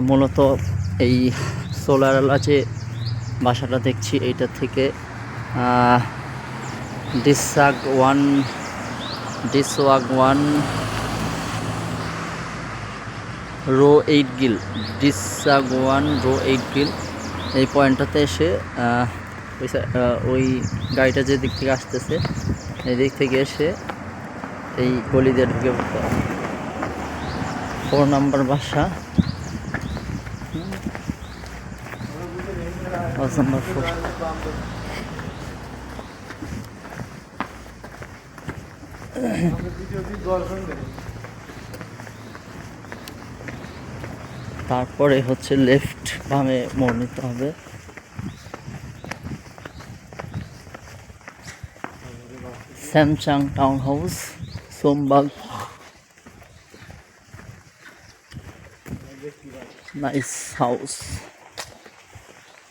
মূলত এই সোলারওয়ালা যে বাসাটা দেখছি এইটা থেকে ডিসওয়াগ ওয়ান রো 8 গিল, ডিসওয়াগ ওয়ান রো 8 গিল এই পয়েন্টটাতে এসে ওই গাড়িটা যে দিক থেকে আসতেছে এই দিক থেকে এসে এই গলি দিয়ে ঢুকে পড়তে হবে। 4 নম্বর বাসা, হাউস নাম্বার 4। তারপরে হচ্ছে লেফট বামে মোড় নিতে হবে। স্যামচাং টাউন হাউস, সোমবাগ। Nice house,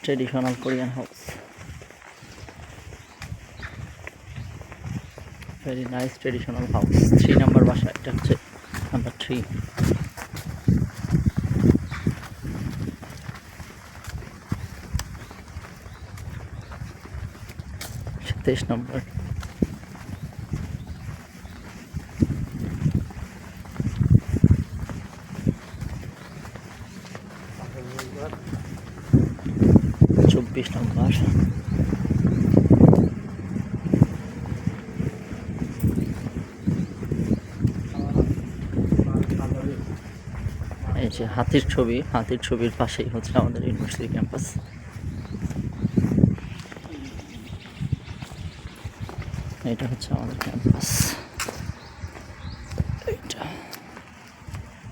traditional Korean house, very nice traditional house. 3 number বাসা, এটা হচ্ছে নাম্বার 3। তেইশ নম্বর। চব্বিশ নম্বর। এই যে হাতির ছবি, হাতির ছবির পাশেই হচ্ছে আমাদের ইউনিভার্সিটি ক্যাম্পাস। এটা হচ্ছে আমাদের ক্যাম্পাস, এইটা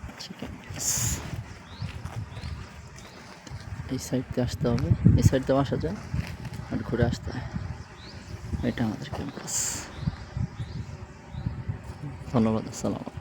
হচ্ছে ক্যাম্পাস। এই সাইড দিয়ে আসতে হবে, এই সাইড দিয়েও আসা যায় আর ঘুরে আসতে হয়। এটা আমাদের ক্যাম্পাস। ধন্যবাদ, আসসালাম।